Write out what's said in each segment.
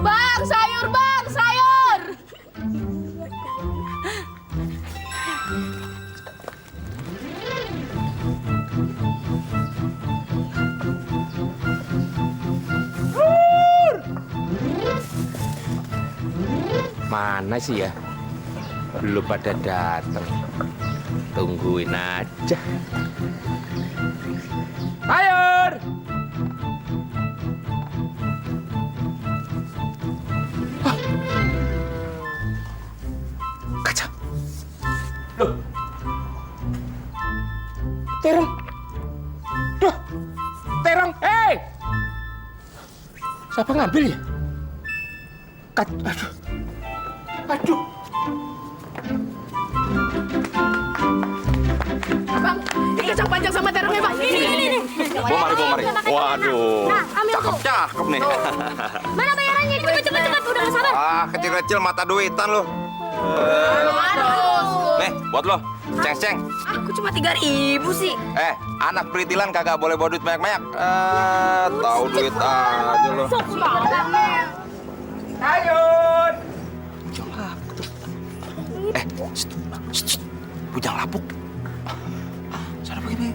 Bang, sayur bang, sayur. Mana sih ya? Belum pada datang. Tungguin aja. Sayur! Hah? Kaca. Loh. Terong. Duh. Terong. Hei! Siapa ngambil ya? Aduh. Aduh. Bang, ini kacang panjang sama terongnya bang. Ini. Bawa mari. Waduh. Nah, ambil tuh. Cakep nih. Mana bayarannya? Cepet. Udah gak sabar. Ah, kecil-kecil mata duitan lo. Nih, buat lo. Ceng. Aku cuma 3.000 sih. Anak peritilan kagak boleh bawa duit banyak-banyak. Tahu duit aja lo. Sok banget. Sayur! Bujang lapuk tuh. Shh. Bujang lapuk. Sana begini.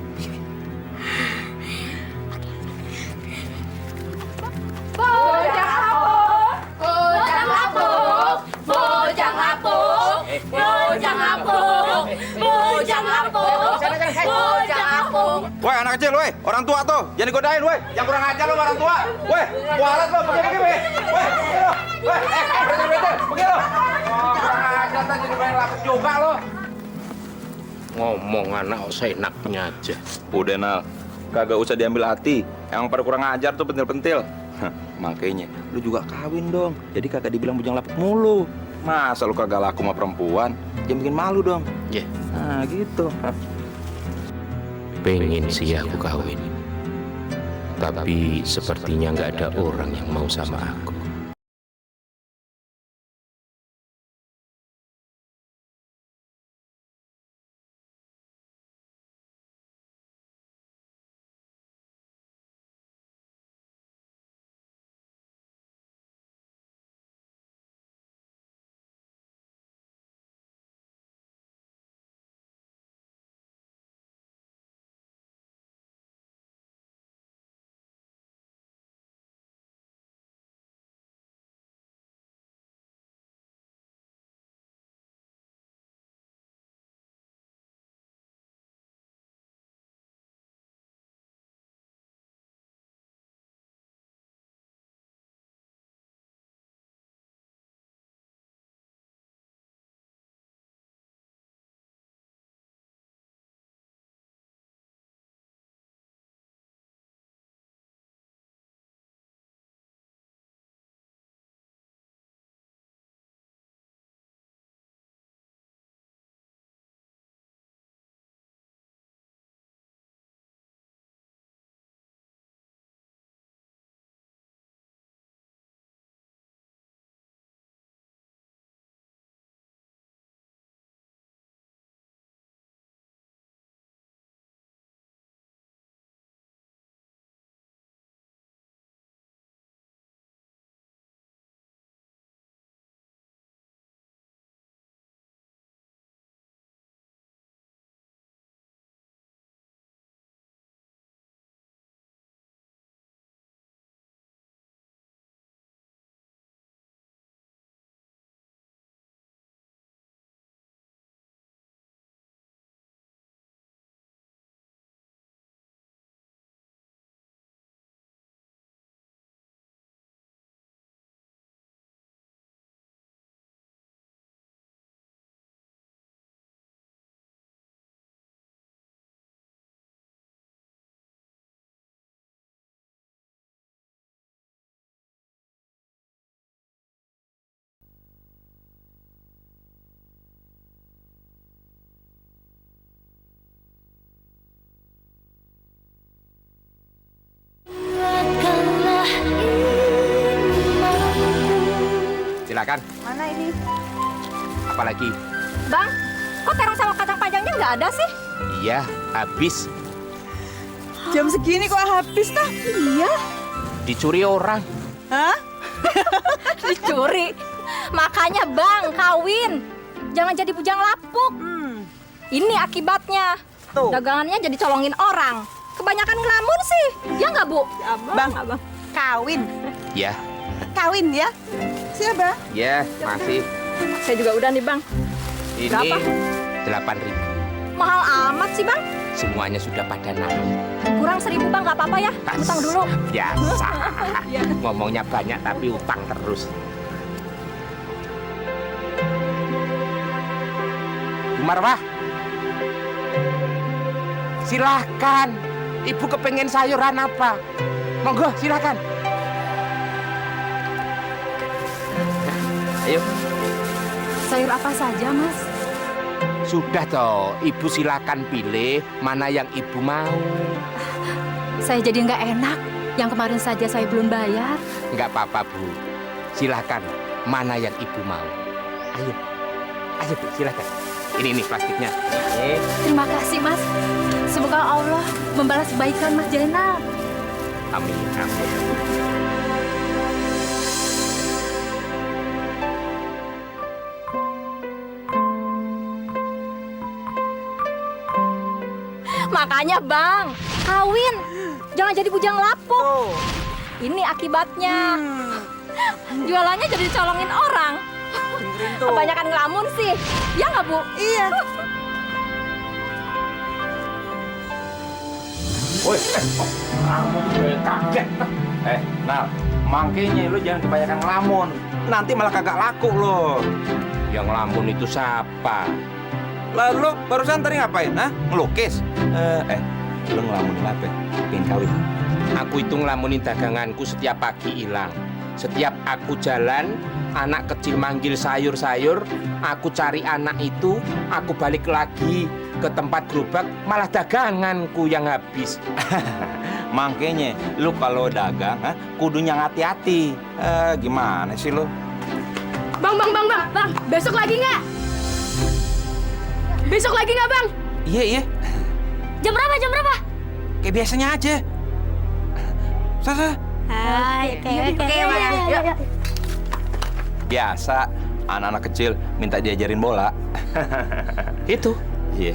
Woi, anak kecil, woi. Orang tua tuh. Jangan digodain, woi. Yang kurang ajar lo sama orang tua. Woi, kualat lo. Begini, woi. Woi, begini lo. Kurang ajar, tak jadi main lapuk juga lo. Ngomong anak seenaknya aja. Udah, Nal. Kagak usah diambil hati. Emang pada kurang ajar tuh pentil-pentil. Makanya, lu juga kawin dong. Jadi kagak dibilang bujang lapuk mulu. Masa lu kagak laku sama perempuan? Jangan bikin malu dong. Ya, Nah, gitu. pengen sih aku kawin. Tapi sepertinya nggak ada orang yang mau sama aku. Silakan. Mana ini? Apalagi? Bang, kok terong sama kacang panjangnya nggak ada sih? Iya, habis. Jam segini kok habis tah? Iya. Dicuri orang. Hah? Dicuri. Makanya bang, kawin. Jangan jadi bujang lapuk. Ini akibatnya. Tuh. Dagangannya jadi colongin orang. Kebanyakan ngelamun sih. Ya nggak bu? Bang, kawin. Ya, Kawin ya? Siapa? ya masih. Saya juga udah nih bang. Ini Berapa? 8.000. Mahal amat sih bang. Semuanya sudah pada naik. Kurang 1.000 bang, nggak apa-apa ya. Utang dulu. Biasa. Ngomongnya banyak tapi utang terus. Bu Marwah, silahkan. Ibu kepengen sayuran apa? Monggo, silahkan. Ayo. Sayur apa saja mas? Sudah toh, ibu silakan pilih mana yang ibu mau. Saya jadi nggak enak. Yang kemarin saja saya belum bayar. Nggak apa-apa, Bu. Silakan mana yang ibu mau. Ayo, ayo Bu, silakan. Ini plastiknya. Terima kasih mas. Semoga Allah membalas kebaikan Mas Jainal. Amin, amin. Makanya bang, kawin. Jangan jadi bujang lapuk. Tuh. Ini akibatnya. Jualannya jadi dicolongin orang. Dengerin tuh. Kebanyakan ngelamun sih. Ya nggak bu? Iya. Woi, kamu kaget. Nal, makanya lu jangan kebanyakan ngelamun. Nanti malah kagak laku lo. Yang ngelamun itu siapa? Lalu barusan tadi ngapain? Hah? Ngelukis? Lu ngelamunin apa? Pengen kawin? Aku itu ngelamunin daganganku setiap pagi hilang. Setiap aku jalan, anak kecil manggil sayur-sayur, aku cari anak itu, aku balik lagi ke tempat gerobak, malah daganganku yang habis. Makanya lu kalau dagang, kudunya hati-hati. Gimana sih lu? Bang, besok lagi nggak? Besok lagi nggak, Bang? Iya. Jam berapa? Kayak biasanya aja. Sasa. Hai, Biasa, anak-anak kecil minta diajarin bola. Itu. Iya.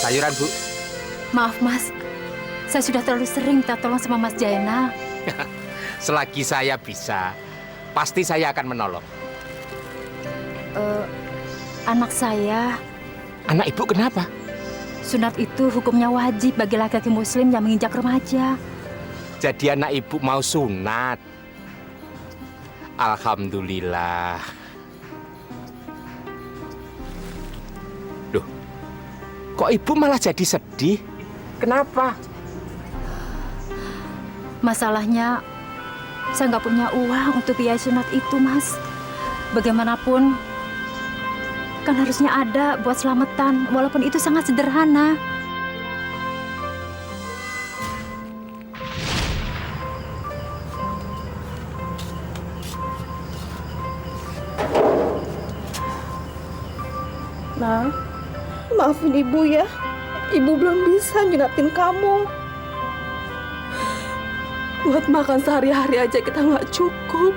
Sayuran, Bu. Maaf mas, saya sudah terlalu sering minta tolong sama Mas Jainal. Selagi saya bisa, pasti saya akan menolong. Anak saya, Anak ibu kenapa? sunat itu hukumnya wajib bagi laki-laki muslim yang menginjak remaja. Jadi anak ibu mau sunat. Alhamdulillah. Duh, kok ibu malah jadi sedih? Kenapa? Masalahnya, saya nggak punya uang untuk biaya sunat itu, Mas. Bagaimanapun, kan harusnya ada buat selamatan, walaupun itu sangat sederhana. Nah, maafin ibu ya. Ibu belum bisa nyunatin kamu. Buat makan sehari-hari aja kita nggak cukup.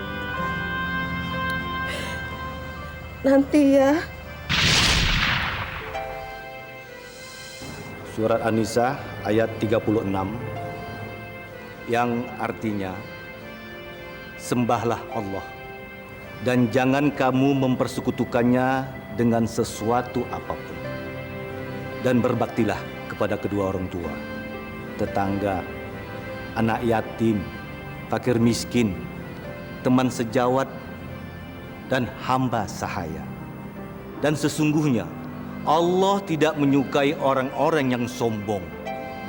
Nanti ya. Surat An-Nisa ayat 36 yang artinya sembahlah Allah dan jangan kamu mempersekutukannya dengan sesuatu apapun, dan berbaktilah kepada kedua orang tua, tetangga, anak yatim, fakir miskin, teman sejawat, dan hamba sahaya. Dan sesungguhnya Allah tidak menyukai orang-orang yang sombong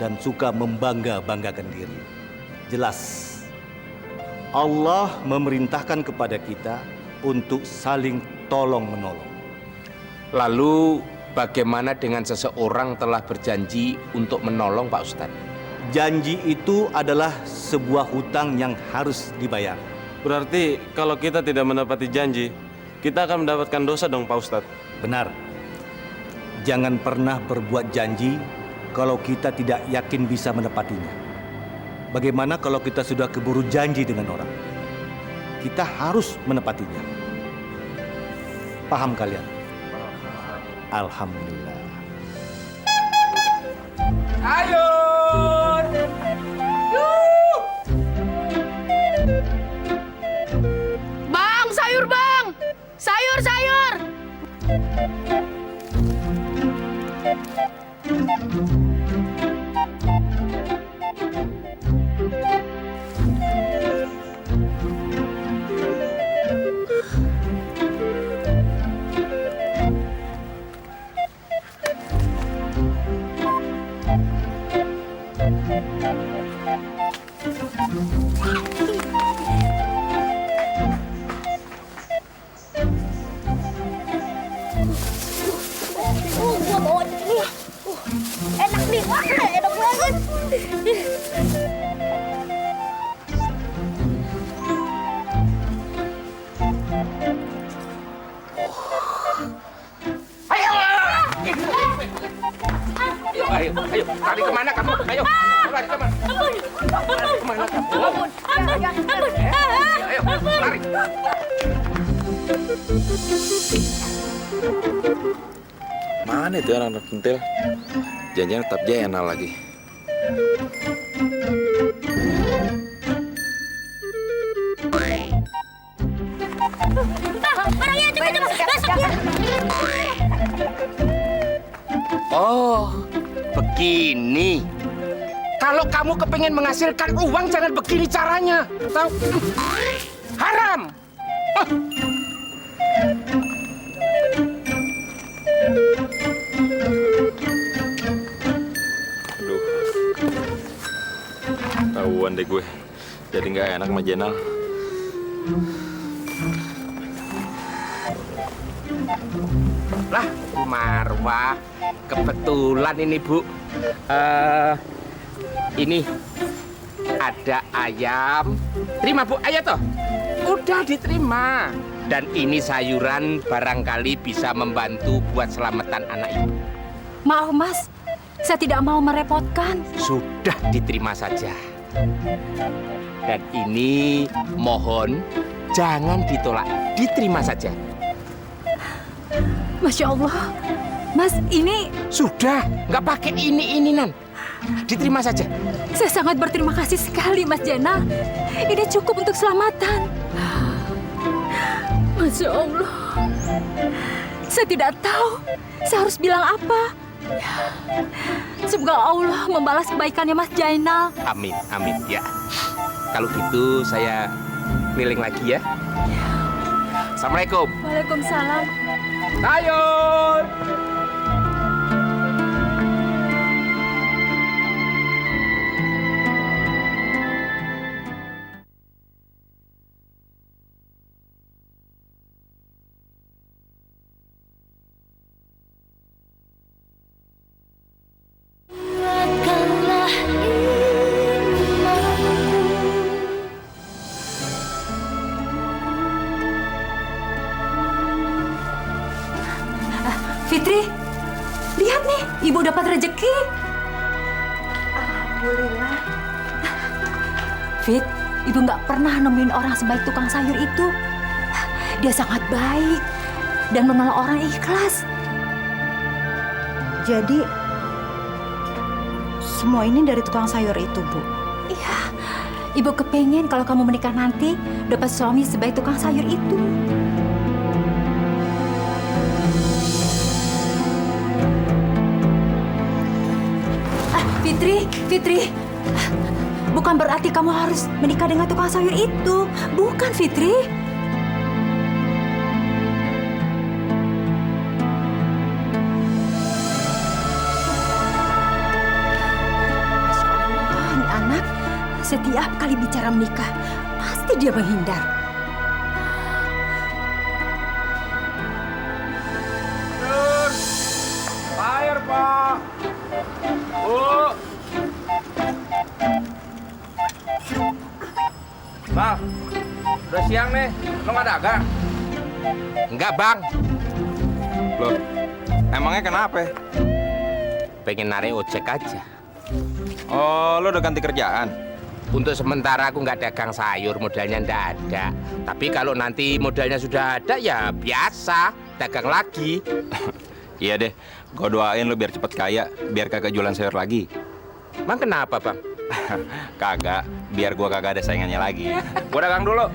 dan suka membangga-banggakan diri. Jelas, Allah memerintahkan kepada kita untuk saling tolong-menolong. Lalu bagaimana dengan seseorang telah berjanji untuk menolong Pak Ustadz? Janji itu adalah sebuah hutang yang harus dibayar. Berarti kalau kita tidak menepati janji, kita akan mendapatkan dosa dong Pak Ustadz. Benar. Jangan pernah berbuat janji kalau kita tidak yakin bisa menepatinya. Bagaimana kalau kita sudah keburu janji dengan orang? Kita harus menepatinya. Paham kalian? Alhamdulillah. Sayur! Bang, sayur bang! Sayur, sayur! Gua bawa nih. Enak nih. Enak banget. Ayo, lari kemana kamu? Ayo, lari kemana? Lari kemana kamu? Ayo, lari. Mana itu anak pentil? Janjian tetap Jena lagi. Orangnya coba masuk ya. Oh, begini. Kalau kamu kepengen menghasilkan uang, jangan begini caranya. Tahu? Haram. Oh. Aduh. Tahuan deh gue. Jadi nggak enak sama Jenal. Lah, Bu Marwah, kebetulan ini Bu. Ini ada ayam. Terima Bu, ayo toh. Udah diterima. Dan ini sayuran barangkali bisa membantu buat selamatan anak ibu. Maaf Mas, saya tidak mau merepotkan. Sudah diterima saja. Dan ini mohon jangan ditolak, diterima saja. Masya Allah, Mas ini Sudah, nggak pakai ini Nan. Diterima saja. saya sangat berterima kasih sekali Mas Jenal. Ini cukup untuk selamatan. Masya Allah, saya tidak tahu saya harus bilang apa. Semoga Allah membalas kebaikannya Mas Jainal. Amin, amin ya. Kalau gitu saya keliling lagi ya. Assalamualaikum. Waalaikumsalam. Sayur. Fitri, lihat nih, ibu dapat rezeki. Alhamdulillah. Fit, ibu nggak pernah nemuin orang sebaik tukang sayur itu. Dia sangat baik dan menolong orang ikhlas. Jadi semua ini dari tukang sayur itu, Bu. Iya, ibu kepengen kalau kamu menikah nanti dapat suami sebaik tukang sayur itu. Fitri, bukan berarti kamu harus menikah dengan tukang sayur itu. Bukan, Fitri. Masya Allah, ini anak setiap kali bicara menikah, pasti dia menghindar. Air, Pak. Bu. Bang, udah kagak. Enggak, Bang. Loh, emangnya kenapa? Pengen narik ojek aja. Oh, lo udah ganti kerjaan? Untuk sementara aku nggak dagang sayur, modalnya ndak ada. Tapi kalau nanti modalnya sudah ada, ya biasa, dagang lagi. Iya deh, gue doain lo biar cepet kaya, biar kagak jualan sayur lagi. Bang, kenapa, Bang? Kagak, biar gue kagak ada saingannya lagi. Gue dagang dulu.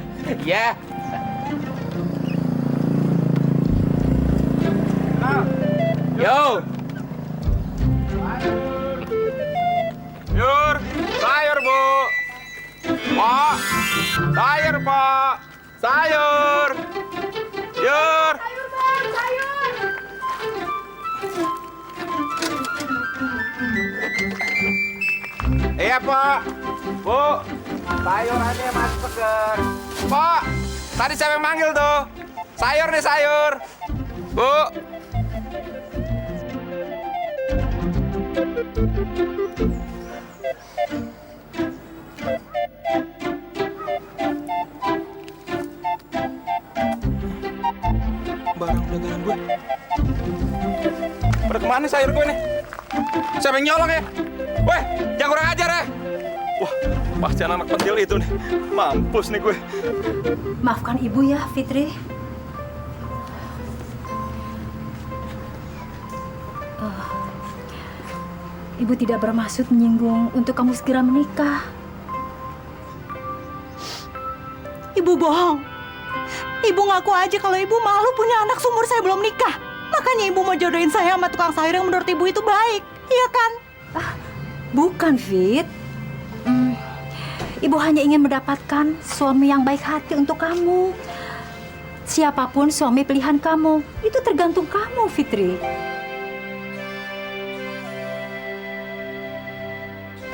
Ya. Yo. Yur, sayur bu. Pak, sayur pak, sayur. Yur. Iya pak, bu, sayurannya masih segar. Pak, tadi siapa yang manggil tuh? Sayur nih sayur. Bu. Barang dagangan gue. Pada kemana sayur gue nih? Siapa yang nyolong ya? Weh, jangan kurang ajar ya. Wah, pasti anak pentil itu nih. Mampus nih gue. Maafkan ibu ya, Fitri. Ibu tidak bermaksud menyinggung untuk kamu segera menikah. Ibu bohong. Ibu ngaku aja kalau ibu malu punya anak seumur saya belum nikah. Makanya ibu mau jodohin saya sama tukang sayur yang menurut ibu itu baik. Iya kan? Bukan, Fit. Ibu hanya ingin mendapatkan suami yang baik hati untuk kamu. Siapapun suami pilihan kamu, itu tergantung kamu, Fitri.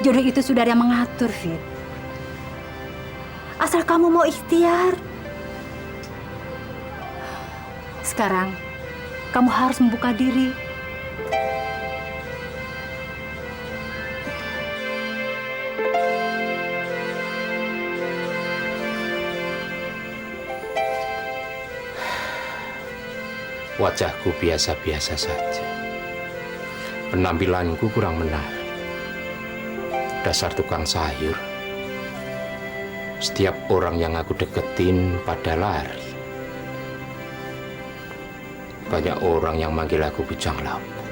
Jodoh itu sudah ada yang mengatur, Fit. Asal kamu mau ikhtiar. Sekarang, kamu harus membuka diri. Wajahku biasa-biasa saja. Penampilanku kurang menarik. Dasar tukang sayur. Setiap orang yang aku deketin pada lari. Banyak orang yang manggil aku bujang lapuk.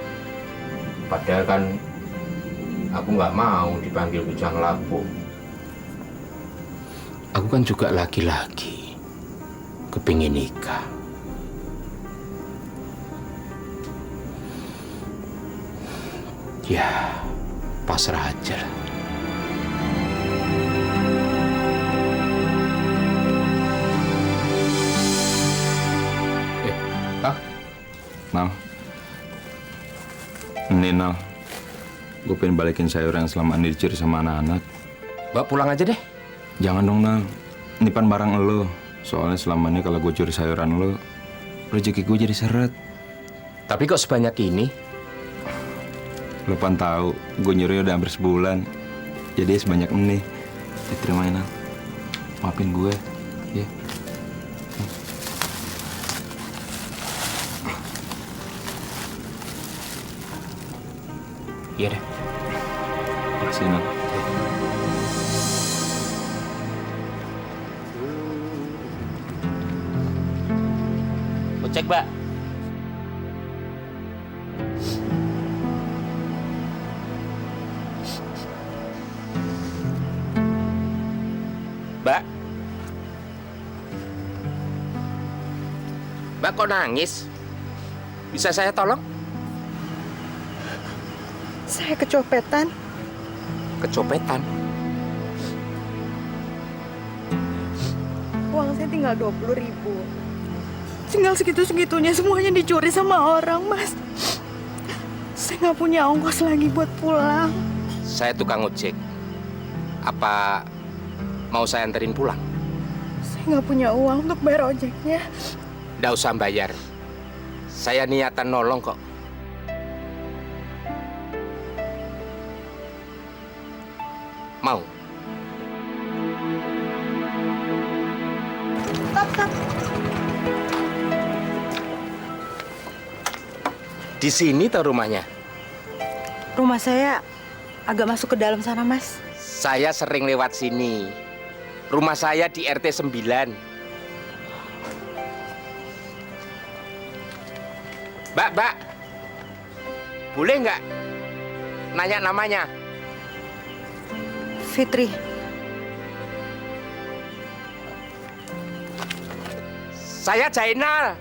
Padahal kan aku nggak mau dipanggil bujang lapuk. Aku kan juga laki-laki. Kepingin nikah. Ya, pasrah aja lah. Nal. Ini Nal. Gue pengen balikin sayur yang selama ini dicuri sama anak-anak. Mbak pulang aja deh. Jangan dong Nal. Ini pan barang lo. Soalnya selama ini kalau gue curi sayuran lo, rezeki gue jadi seret. Tapi kok sebanyak ini? Lo pan tahu, gue nyuri udah hampir sebulan. Jadi sebanyak ini. Diterima Nal. Maafin gue. Ya. Iya deh. Makasih Nal. Cek, Mbak. Mbak. Mbak kok nangis? Bisa saya tolong? Saya kecopetan. Kecopetan. Uang saya tinggal 20.000. Tinggal segitu-segitunya semuanya dicuri sama orang, Mas. Saya nggak punya ongkos lagi buat pulang. Saya tukang ojek. Apa mau saya anterin pulang? Saya nggak punya uang untuk bayar ojeknya. Nggak usah bayar. Saya niatan nolong kok. Mau? Tap. Di sini tuh rumahnya. Rumah saya agak masuk ke dalam sana, Mas. Saya sering lewat sini. Rumah saya di RT 9. Mbak. Boleh nggak nanya namanya? Fitri. Saya Jainal.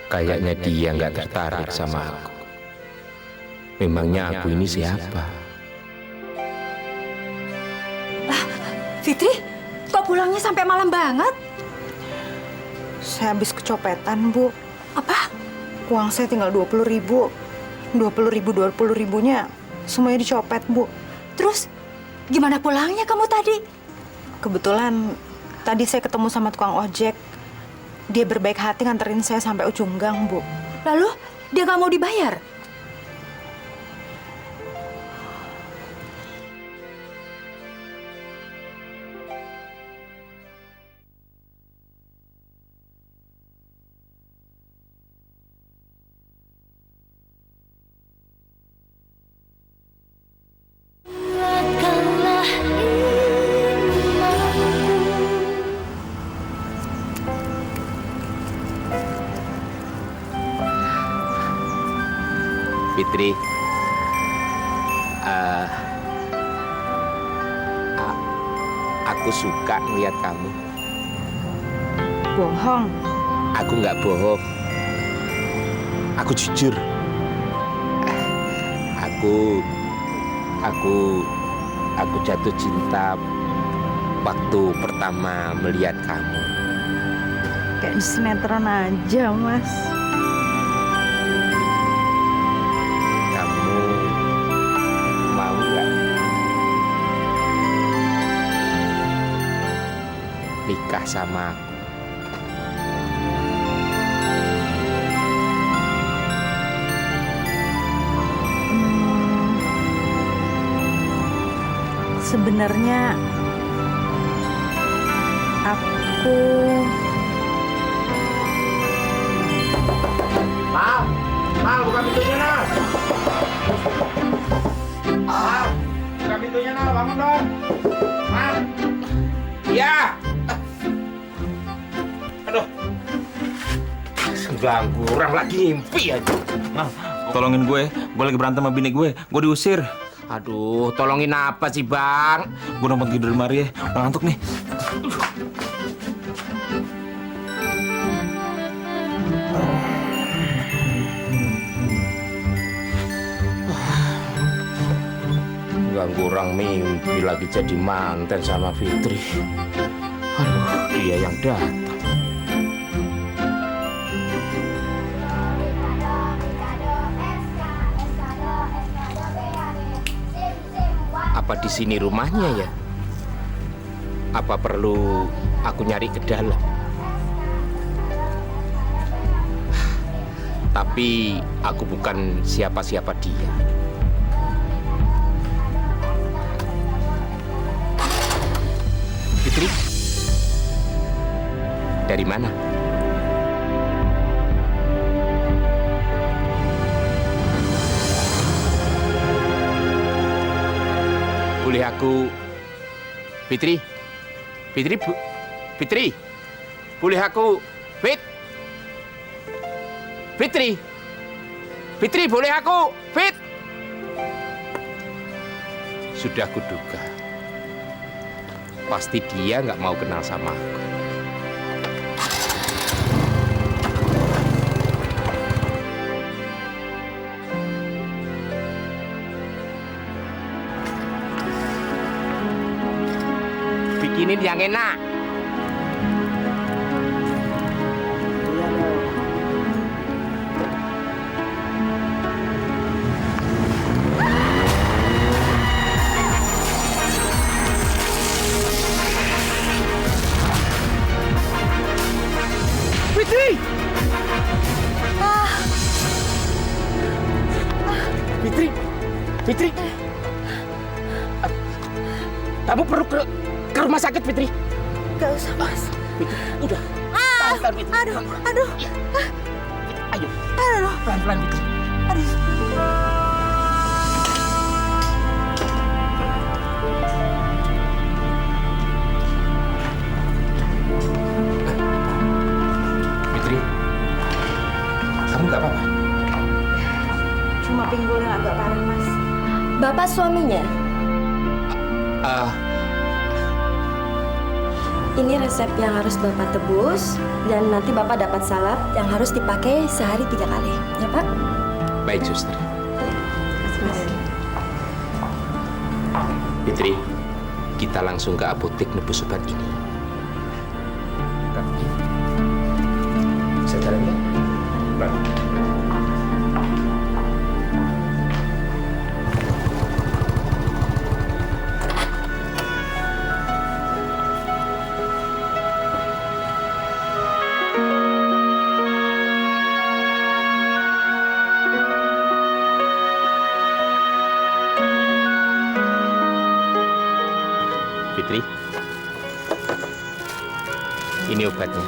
Kayaknya dia nggak tertarik sama aku. Memangnya aku ini siapa? Fitri, kok pulangnya sampai malam banget? Saya habis kecopetan, Bu. Apa? Uang saya tinggal 20.000. 20.000-20.000-nya semuanya dicopet, Bu. Terus gimana pulangnya kamu tadi? Kebetulan tadi saya ketemu sama tukang ojek. Dia berbaik hati nganterin saya sampai ujung gang, Bu. Lalu dia nggak mau dibayar? Fitri, aku suka melihat kamu. Bohong. Aku nggak bohong. Aku jujur. Aku jatuh cinta waktu pertama melihat kamu. Kayak di sinetron aja, Mas. Kamu mau nggak nikah sama aku? Sebenarnya aku Mal, buka pintunya, Nal. Mal, buka pintunya, Nal. Bangun dong. Mal. Iya. Aduh. Ganggu orang lagi ngimpi aja. Nah, tolongin gue lagi berantem sama bini gue diusir. Aduh, tolongin apa sih, Bang? Gue numpang tidur di lemari ya, udah ngantuk nih. Ganggu orang mimpi lagi jadi manten sama Fitri. Aduh, dia yang datang. Apa di sini rumahnya ya? Apa perlu aku nyari ke dalam? Tapi aku bukan siapa-siapa dia. Fitri? Dari mana? Boleh aku... Fitri? Fitri? Boleh aku... Fitri? Boleh aku... Sudah kuduga. Pasti dia nggak mau kenal sama aku. Bikinin yang enak. Fitri! Fitri! Kamu perlu ke rumah sakit, Fitri. Gak usah, Mas. Fitri, udah. Tahan, Fitri. Aduh. Iya. Ayo, Aduh. pelan-pelan, Fitri. Aduh. Fitri, kamu nggak apa-apa? Cuma pinggulnya agak parah, Mas. Bapak suaminya? Ini resep yang harus Bapak tebus dan nanti Bapak dapat salep yang harus dipakai sehari 3 kali. Ya, Pak? Baik, suster. Fitri, kita langsung ke apotek nebus obat ini. Bisa jalan ya? Baik. Fitri, ini obatnya.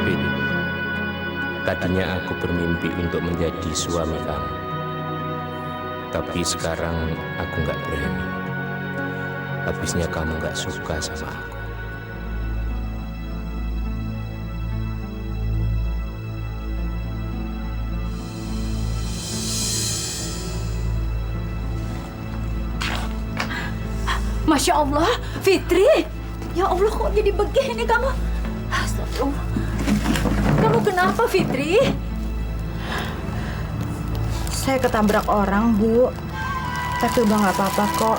Fit, tadinya aku bermimpi untuk menjadi suami kamu. Tapi sekarang aku nggak berani. Habisnya kamu nggak suka sama aku. Masya Allah, Fitri. Ya Allah, kok jadi begini kamu? Astagfirullah. Kamu kenapa, Fitri? Saya ketabrak orang, Bu. Tapi udah nggak apa-apa kok.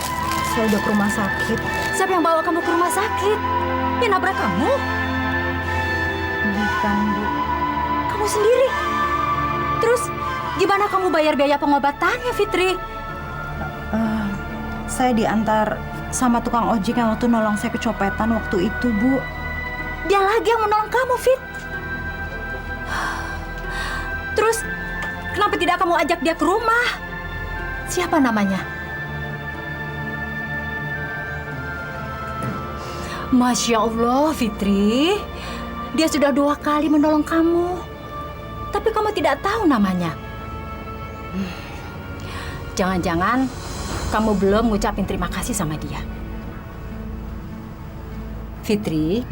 Saya udah ke rumah sakit. Siapa yang bawa kamu ke rumah sakit? Yang nabrak kamu? Bukan, Bu. Kamu sendiri. Terus, gimana kamu bayar biaya pengobatannya, Fitri? Saya diantar sama tukang ojek yang waktu nolong saya kecopetan waktu itu, Bu. Dia lagi yang menolong kamu, Fit. Terus, kenapa tidak kamu ajak dia ke rumah? Siapa namanya? Masya Allah, Fitri. Dia sudah 2 kali menolong kamu. Tapi kamu tidak tahu namanya. Jangan-jangan kamu belum ngucapin terima kasih sama dia. Fitri,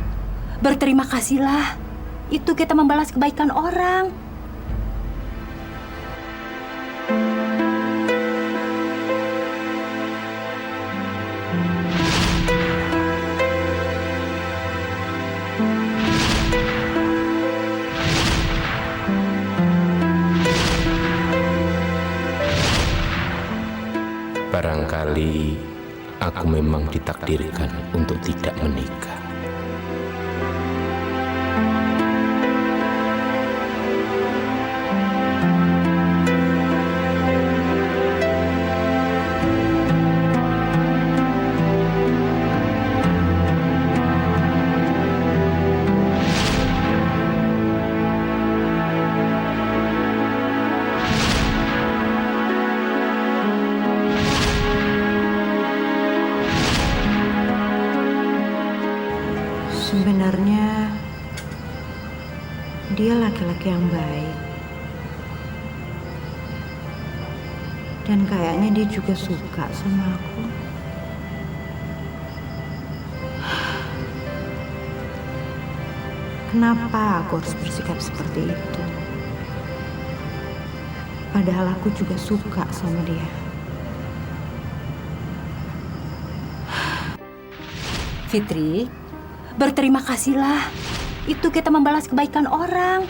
berterima kasihlah. Itu kita membalas kebaikan orang. Barangkali aku memang ditakdirkan untuk tidak menikah. Sebenarnya dia laki-laki yang baik. Dan kayaknya dia juga suka sama aku. Kenapa aku harus bersikap seperti itu? Padahal aku juga suka sama dia. Fitri, berterima kasihlah. Itu kita membalas kebaikan orang.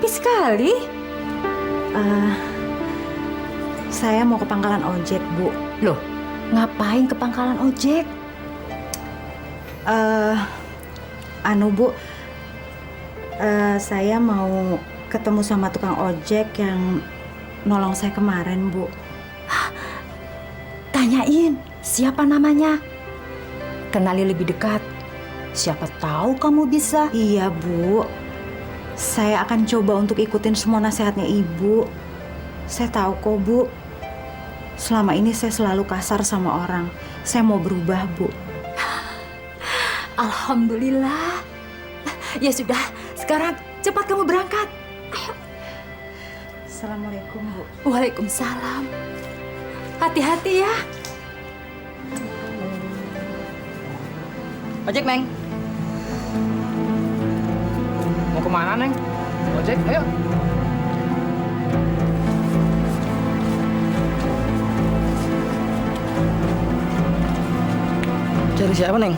rapi sekali. Saya mau ke pangkalan ojek, Bu. Loh, ngapain ke pangkalan ojek? Bu, saya mau ketemu sama tukang ojek yang nolong saya kemarin, Bu. Tanyain, siapa namanya? Kenali lebih dekat. Siapa tahu kamu bisa. Iya, Bu. Saya akan coba untuk ikutin semua nasihatnya Ibu. Saya tahu kok, Bu. Selama ini saya selalu kasar sama orang. Saya mau berubah, Bu. Alhamdulillah. Ya sudah, sekarang cepat kamu berangkat. Ayo. Assalamualaikum, Bu. Waalaikumsalam. Hati-hati ya. Ojek, Neng. Mau kemana, Neng? Ojek, ayo. Cari siapa, Neng?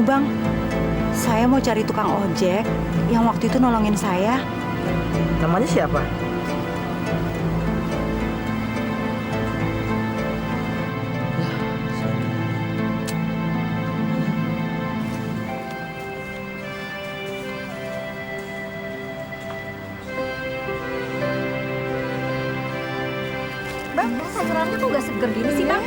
Bang, saya mau cari tukang ojek yang waktu itu nolongin saya. Namanya siapa? Bang, sayurannya kok gak seger gini sih, Bang?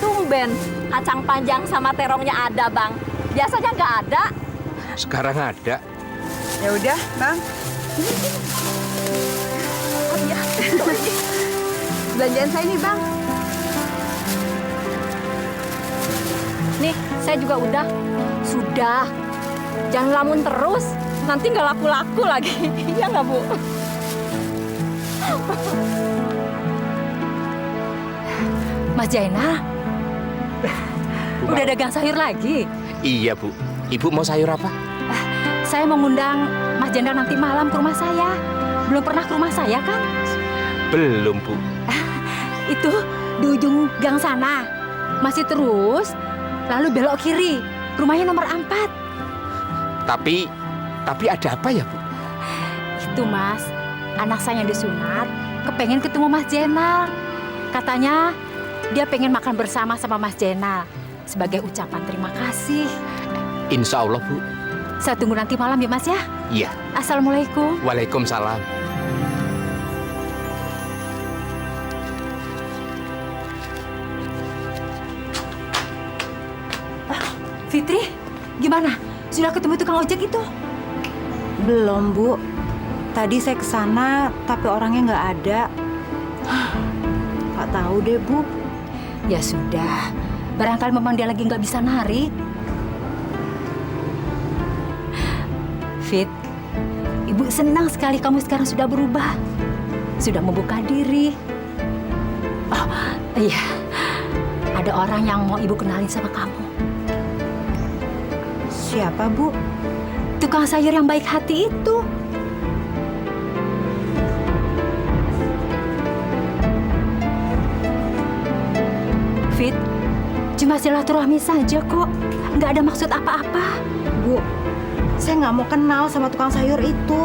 Tumben, kacang panjang sama terongnya ada, Bang. Biasanya nggak ada. Sekarang ada. Ya udah, Bang. Oh iya, belanjaan saya nih, Bang. Nih, saya juga udah. Sudah. Jangan lamun terus. Nanti nggak laku-laku lagi. Iya nggak, Bu? Mas Jainal, udah dagang sayur lagi? Iya, Bu. Ibu mau sayur apa? Saya mau ngundang Mas Jainal nanti malam ke rumah saya. Belum pernah ke rumah saya kan? Belum, Bu. Itu di ujung gang sana. Masih terus, lalu belok kiri. Rumahnya nomor 4. Tapi ada apa ya, Bu? Itu, Mas. Anak saya yang disunat, kepengen ketemu Mas Jainal. Katanya dia pengen makan bersama sama Mas Jainal sebagai ucapan terima kasih. Insya Allah, Bu. Saya tunggu nanti malam ya, Mas ya. Iya. Assalamualaikum. Waalaikumsalam. Fitri, gimana? Sudah ketemu tukang ojek itu? Belum, Bu. Tadi saya ke sana, tapi orangnya nggak ada. Nggak tahu deh, Bu. Ya sudah, barangkali memang dia lagi nggak bisa narik. Fit, Ibu senang sekali kamu sekarang sudah berubah. Sudah membuka diri. Oh, iya. Ada orang yang mau Ibu kenalin sama kamu. Siapa, Bu? Tukang sayur yang baik hati itu. Fit, cuma silaturahmi saja kok. Nggak ada maksud apa-apa. Bu, saya nggak mau kenal sama tukang sayur itu.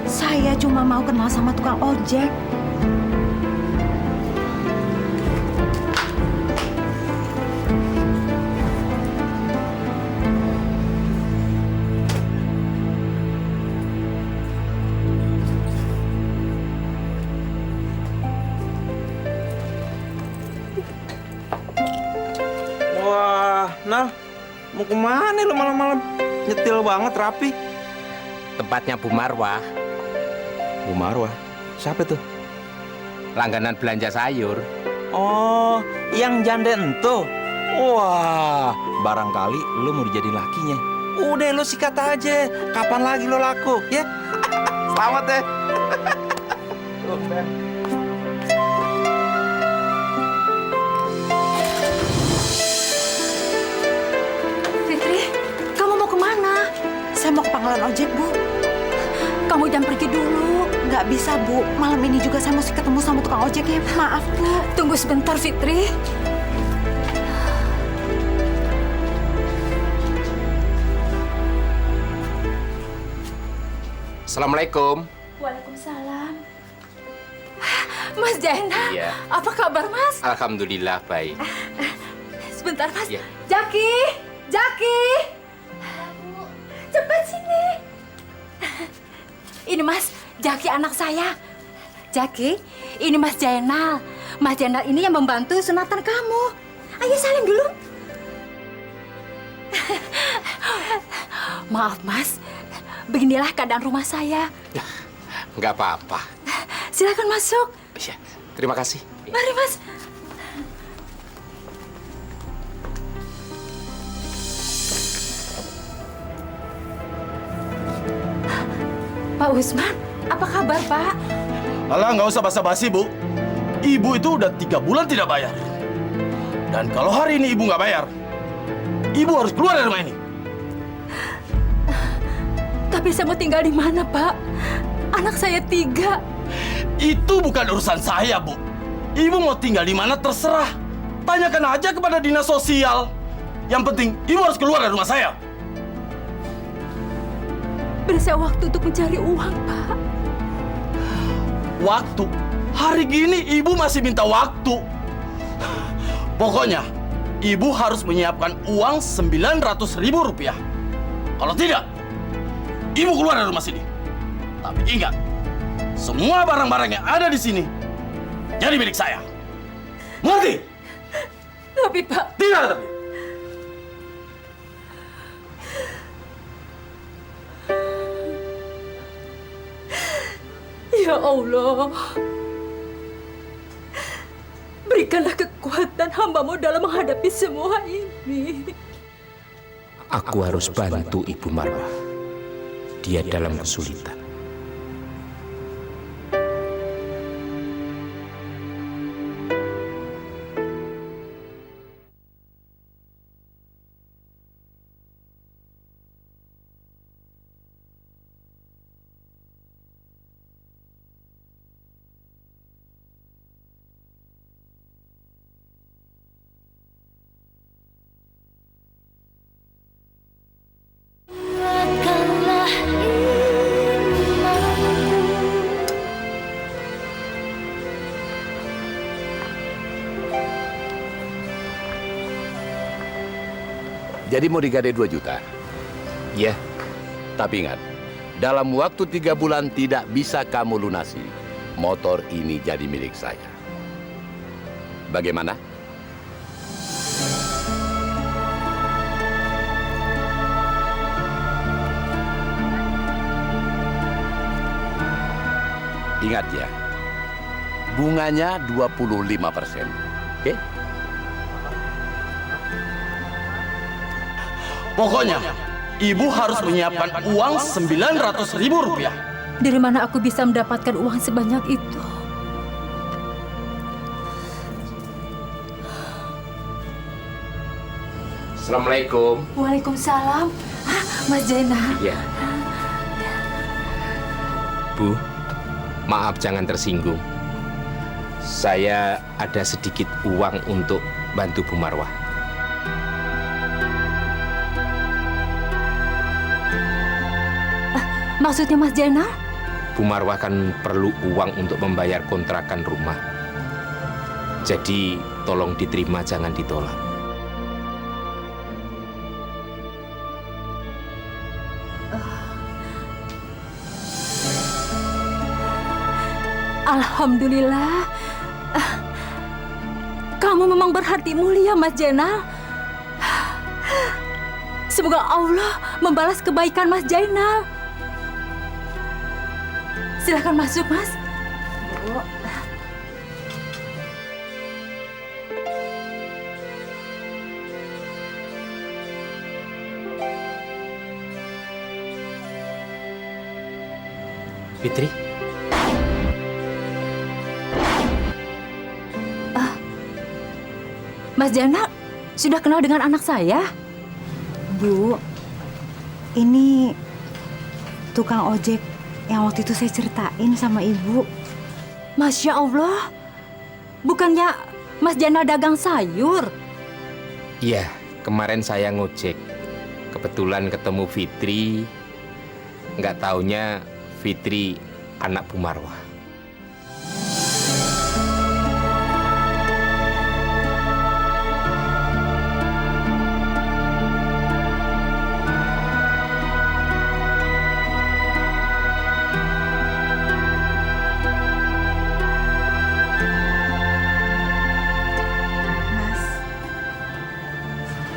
Saya cuma mau kenal sama tukang ojek. Wah, Nal, mau kemana lu malam-malam? Nyetil banget, rapi. Tempatnya Bu Marwah, Bu Marwah, siapa tuh? langganan belanja sayur. Oh, yang janda ento. Wah, barangkali lu mau dijadiin lakinya. Udah lu sikat aja. Kapan lagi lu laku, ya? Selamat ya. Fitri, kamu mau kemana? Saya mau ke pangkalan ojek, Bu. Kamu jangan pergi dulu. Nggak bisa, Bu. Malam ini juga saya mesti ketemu sama tukang ojeknya. Maaf, Bu. Tunggu sebentar, Fitri. Assalamualaikum. Waalaikumsalam. Mas Jainal, Iya. apa kabar Mas? Alhamdulillah baik. Sebentar Mas. Iya. Jaki, Jaki. Cepat sini. Ini Mas, Jaki anak saya. Jaki, ini Mas Jainal. Mas Jainal ini yang membantu sunatan kamu. Ayo salim dulu. Maaf Mas, beginilah keadaan rumah saya. Nggak apa-apa. Silakan masuk. Iya, terima kasih. Mari Mas. Pak Usman, apa kabar Pak? Alah, nggak usah basa-basi, Bu. Ibu itu udah 3 bulan tidak bayar. Dan kalau hari ini Ibu nggak bayar, Ibu harus keluar dari rumah ini. Tapi saya mau tinggal di mana Pak? Anak saya 3. Itu bukan urusan saya, Bu. Ibu mau tinggal di mana terserah. Tanyakan aja kepada dinas sosial. Yang penting, Ibu harus keluar dari rumah saya. Beri saya waktu untuk mencari uang Pak. Waktu? Hari gini Ibu masih minta waktu. Pokoknya, Ibu harus menyiapkan uang 900.000 rupiah. Kalau tidak, Ibu keluar dari rumah sini. Tapi ingat, semua barang-barang yang ada di sini jadi milik saya. Mengerti? Tapi Pak, Tidak ada tapi. ya Allah. Berikanlah kekuatan hamba-Mu dalam menghadapi semua ini. Aku harus bantu Ibu Marwah. Dia dalam kesulitan. Jadi mau digadai 2 juta. Ya, Tapi ingat, dalam waktu 3 bulan tidak bisa kamu lunasi. Motor ini jadi milik saya. Bagaimana? Ingat ya, bunganya 25%. Oke? Pokoknya, Ibu harus menyiapkan uang 900.000 rupiah. Dari mana aku bisa mendapatkan uang sebanyak itu? Assalamualaikum. Waalaikumsalam. Hah, Mas Jainal. Ya. Bu, maaf jangan tersinggung. Saya ada sedikit uang untuk bantu Bu Marwah. Maksudnya Mas Jainal? Bu Marwah kan perlu uang untuk membayar kontrakan rumah. Jadi tolong diterima, jangan ditolak. Alhamdulillah. Kamu memang berhati mulia, Mas Jainal. Semoga Allah membalas kebaikan Mas Jainal. Silakan masuk, Mas. Bu. Fitri? Mas Jainal sudah kenal dengan anak saya? Bu, ini tukang ojek yang waktu itu saya ceritain sama Ibu. Masya Allah. Bukannya Mas Jainal dagang sayur? Iya, kemarin saya ngojek. Kebetulan ketemu Fitri. Nggak taunya Fitri anak Bu Marwah.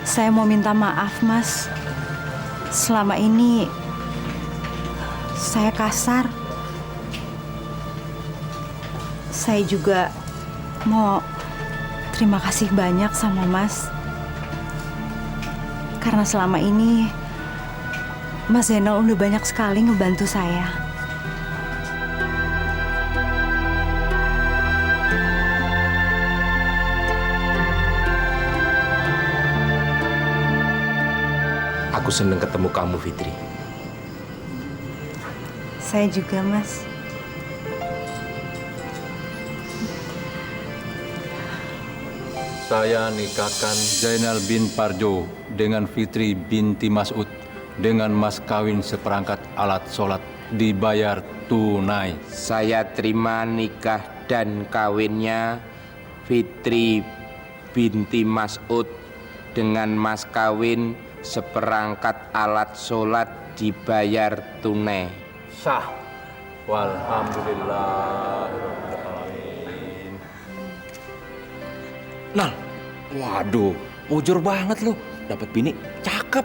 Saya mau minta maaf, Mas. Selama ini saya kasar. Saya juga mau terima kasih banyak sama Mas. Karena selama ini Mas Zainal udah banyak sekali ngebantu saya. Aku senang ketemu kamu, Fitri. Saya juga, Mas. Saya nikahkan Zainal bin Parjo dengan Fitri binti Mas'ud dengan mas kawin seperangkat alat sholat dibayar tunai. Saya terima nikah dan kawinnya Fitri binti Mas'ud dengan mas kawin seperangkat alat sholat dibayar tunai. Sah. Walhamdulillahirrahmanirrahim. Nal, waduh, mujur banget lu. Dapat bini cakep.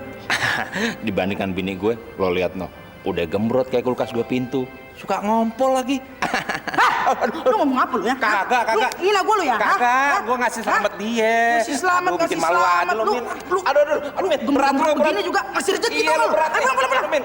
Dibandingkan bini gue, lo lihat no, udah gembrot kayak kulkas 2 pintu. Suka ngompol lagi. Lu ngomong apa lu ya? Kagak. Lu hina gue lu ya? Kagak, gue ngasih selamat dia. Ngasih selamat, Aduh, ngasih bikin malu selamat. aja lo, Lu, Min. Aduh, Min. Berat, begini juga ngasih rezeki Iya, lu. berat. Ayo, pulang. Min.